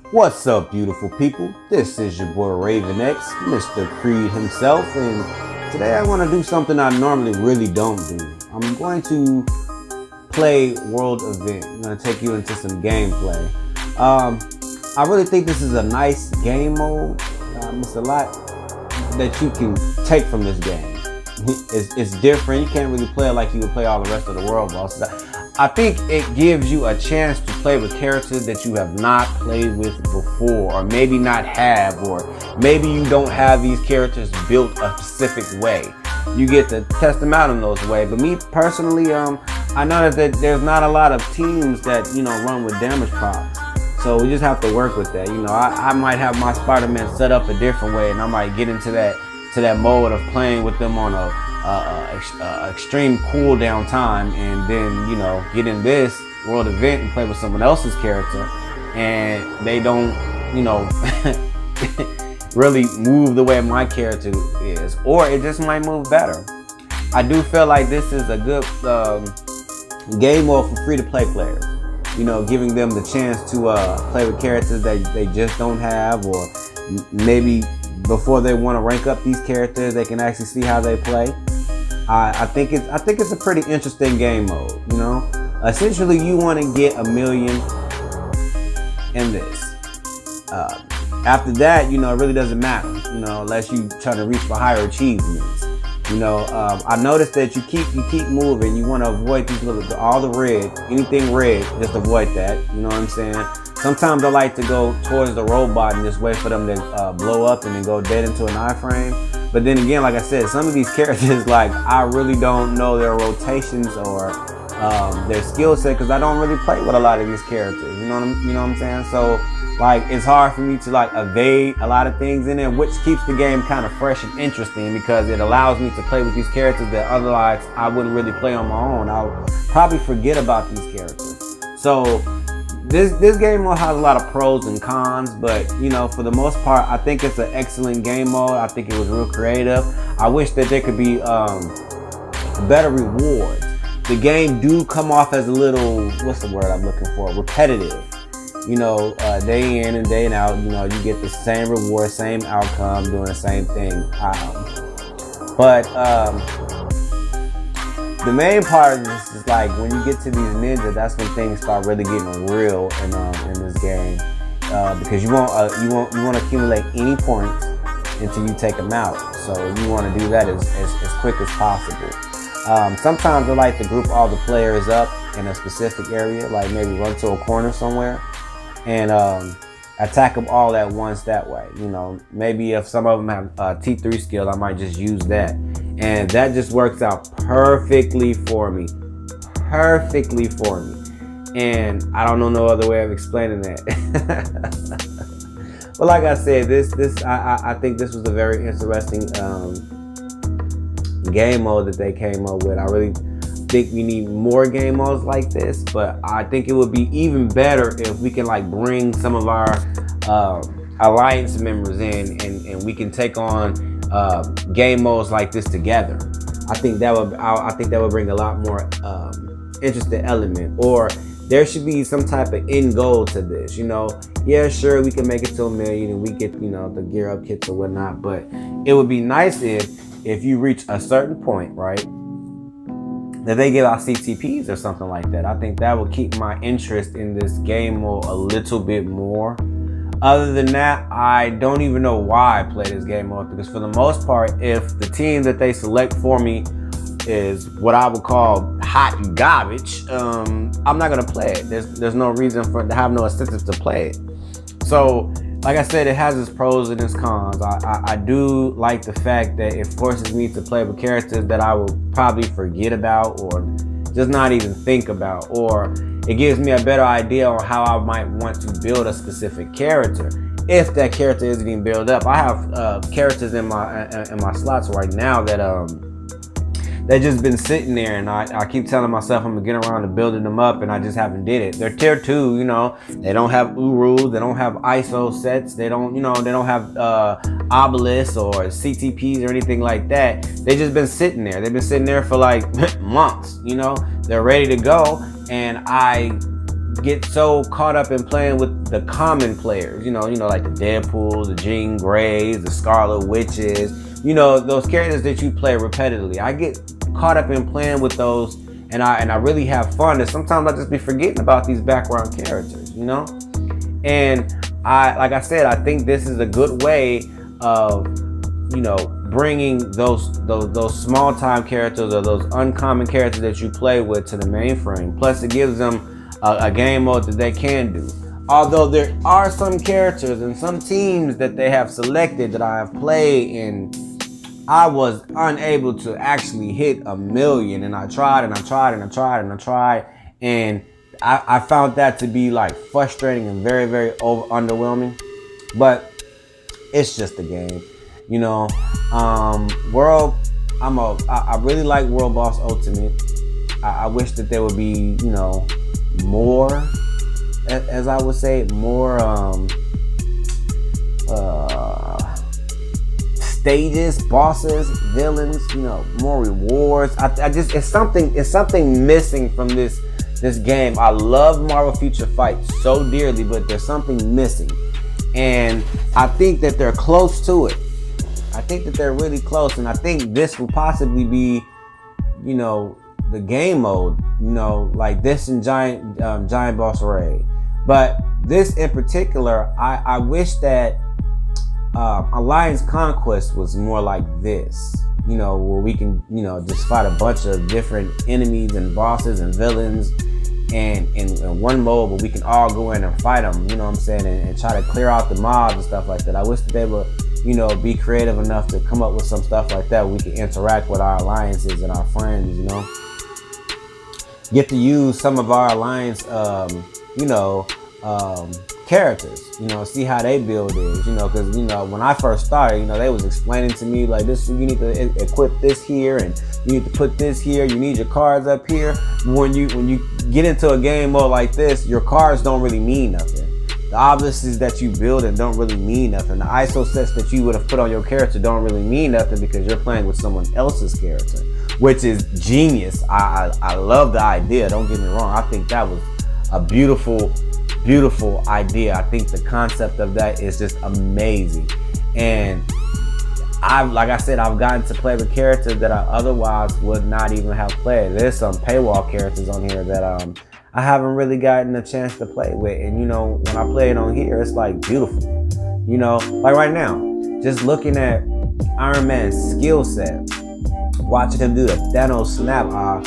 What's up, beautiful people? This is your boy Raven X, Mr. Creed himself, and today I want to do something I normally really don't do. I'm going to play World Event. I'm going to take you into some gameplay. I really think this is a nice game mode. It's a lot that you can take from this game. It's different. You can't really play it like you would play all the rest of the world bosses. I think it gives you a chance to play with characters that you have not played with before, or maybe not have, or maybe you don't have these characters built a specific way. You get to test them out in those ways. But me personally, I noticed that there's not a lot of teams that run with damage procs. So we just have to work with that. I might have my Spider-Man set up a different way, and I might get into that mode of playing with them on a extreme cooldown time, and then get in this World Event and play with someone else's character, and they don't really move the way my character is, or it just might move better. I do feel like this is a good game mode for free-to-play players. Giving them the chance to play with characters that they just don't have, or maybe before they want to rank up these characters, they can actually see how they play. I think it's a pretty interesting game mode. Essentially you want to get 1 million in this. After that, it really doesn't matter. Unless you try to reach for higher achievements. I noticed that you keep moving. You want to avoid these all the red, anything red, just avoid that. You know what I'm saying? Sometimes I like to go towards the robot and just wait for them to blow up and then go dead into an iframe. But then again, like I said, some of these characters, like, I really don't know their rotations or their skill set, because I don't really play with a lot of these characters. You know what I'm saying? So, like, it's hard for me to evade a lot of things in there, which keeps the game kind of fresh and interesting, because it allows me to play with these characters that otherwise I wouldn't really play on my own. I'll probably forget about these characters. So this game mode has a lot of pros and cons, but for the most part, I think it's an excellent game mode. I think it was real creative. I wish that there could be better rewards. The game do come off as a little, what's the word I'm looking for, repetitive. Day in and day out, you get the same reward, same outcome, doing the same thing. But the main part of this is, like, when you get to these ninjas, that's when things start really getting real in this game, because you won't accumulate any points until you take them out. So you want to do that as quick as possible. Sometimes I like to group all the players up in a specific area, like maybe run to a corner somewhere and attack them all at once that way. Maybe if some of them have T3 skill, I might just use that. And that just works out perfectly for me. And I don't know no other way of explaining that. But like I said, I think this was a very interesting game mode that they came up with. I really think we need more game modes like this, but I think it would be even better if we can bring some of our alliance members in, and we can take on game modes like this together. I think that would bring a lot more interesting element. Or there should be some type of end goal to this. Yeah, sure, we can make it to 1 million and we get the gear up kits or whatnot, but it would be nice if you reach a certain point, right, that they give out CTPs or something like that. I think that will keep my interest in this game mode a little bit more. Other than that, I don't even know why I play this game mode, because for the most part, if the team that they select for me is what I would call hot garbage, I'm not gonna play it. There's no reason for it to have no incentive to play it. So, like I said, it has its pros and its cons. I do like the fact that it forces me to play with characters that I will probably forget about, or just not even think about, or it gives me a better idea on how I might want to build a specific character, if that character isn't even built up. I have characters in my slots right now that they just been sitting there, and I keep telling myself I'm gonna get around to building them up, and I just haven't did it. They're tier 2, they don't have Uru, they don't have ISO sets, they don't have obelisks or CTPs or anything like that. They just been sitting there. They've been sitting there for like months. They're ready to go, and I get so caught up in playing with the common players, like the Deadpool, the Jean Greys, the Scarlet Witches, those characters that you play repetitively. I get caught up in playing with those, and I really have fun. And sometimes I just be forgetting about these background characters, And like I said, I think this is a good way of, bringing those small time characters or those uncommon characters that you play with to the mainframe. Plus, it gives them a game mode that they can do. Although there are some characters and some teams that they have selected that I have played, and I was unable to actually hit 1,000,000, and I tried and I tried and I tried and I tried, and I found that to be like frustrating and very, very underwhelming. But it's just a game, I really like World Boss Ultimate. I wish that there would be, more, as I would say, more stages, bosses, villains, more rewards. It's something missing from this game. I love Marvel Future Fight so dearly, but there's something missing, and I think that they're close to it. I think that they're really close, and I think this will possibly be, the game mode, like this in Giant Boss Raid. But this in particular, I wish that Alliance Conquest was more like this, where we can, just fight a bunch of different enemies and bosses and villains, and in one mode, but we can all go in and fight them, and try to clear out the mobs and stuff like that. I wish that they would, be creative enough to come up with some stuff like that where we can interact with our alliances and our friends, get to use some of our alliance, characters, see how they build is, because, when I first started, they was explaining to me like this, you need to equip this here, and you need to put this here, you need your cards up here. When you get into a game mode like this, your cards don't really mean nothing. The obelisk that you build and don't really mean nothing. The ISO sets that you would have put on your character don't really mean nothing because you're playing with someone else's character, which is genius. I love the idea, don't get me wrong. I think that was a beautiful idea. I think the concept of that is just amazing. And like I said, I've gotten to play with characters that I otherwise would not even have played. There's some paywall characters on here that I haven't really gotten a chance to play with. And when I play it on here, it's like beautiful. Like right now, just looking at Iron Man's skill set, watching him do the Thanos snap, I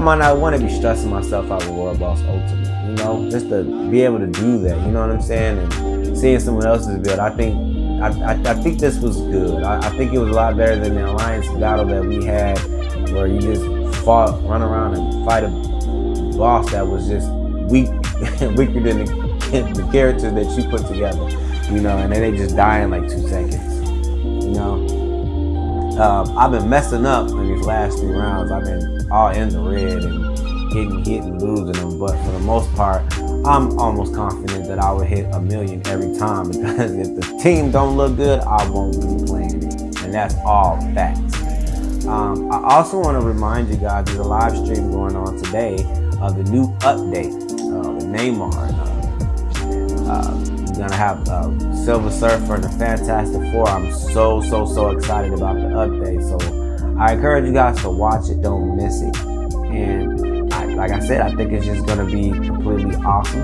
might not want to be stressing myself out with World Boss Ultimate, just to be able to do that, you know what I'm saying? And seeing someone else's build, I think this was good. I think it was a lot better than the Alliance battle that we had, where you just run around and fight a boss that was just weaker than the characters that you put together, and then they just die in like 2 seconds, I've been messing up in these last 3 rounds. I've been all in the red and getting hit and losing them, but for the most part, I'm almost confident that I will hit 1,000,000 every time, because if the team don't look good, I won't be playing it, and that's all facts. I also want to remind you guys, there's a live stream going on today of the new update, the Neymar. We're gonna have Silver Surfer and the Fantastic Four. I'm so excited about the update. So I encourage you guys to watch it. Don't miss it. And like I said, I think it's just gonna be completely awesome.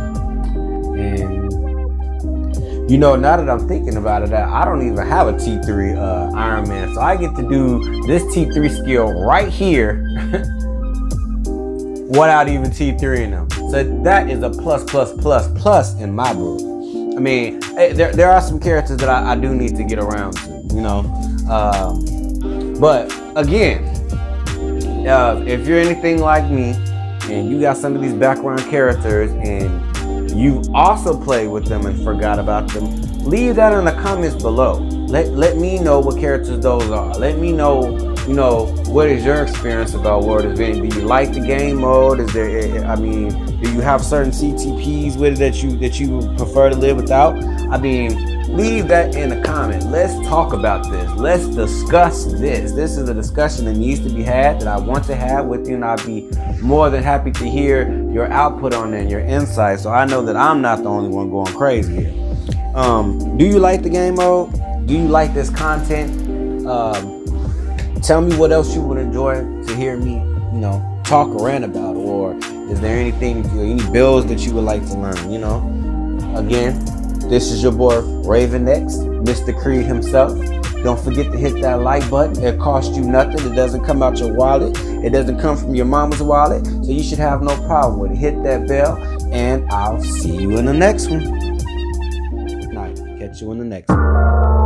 And now that I'm thinking about it, I don't even have a T3 Iron Man, so I get to do this T3 skill right here without even T3ing them. So that is a plus in my book. I mean, there are some characters that I do need to get around to, but again, if you're anything like me and you got some of these background characters and you've also played with them and forgot about them, leave that in the comments below. Let me know what characters those are. Let me know you know, what is your experience about World of Ink? Do you like the game mode? Is there, I mean, do you have certain CTPs with it that you prefer to live without? I mean, leave that in the comment. Let's talk about this. Let's discuss this. This is a discussion that needs to be had, that I want to have with you, and I'll be more than happy to hear your output on it and your insights, so I know that I'm not the only one going crazy here. Do you like the game mode? Do you like this content? Tell me what else you would enjoy to hear me, you know, talk or rant about, or is there anything, any bills that you would like to learn, you know? Again, this is your boy Raven X, Mr. Creed himself. Don't forget to hit that like button. It costs you nothing. It doesn't come out your wallet. It doesn't come from your mama's wallet, so you should have no problem with it. Hit that bell, and I'll see you in the next one. Good night. Catch you in the next one.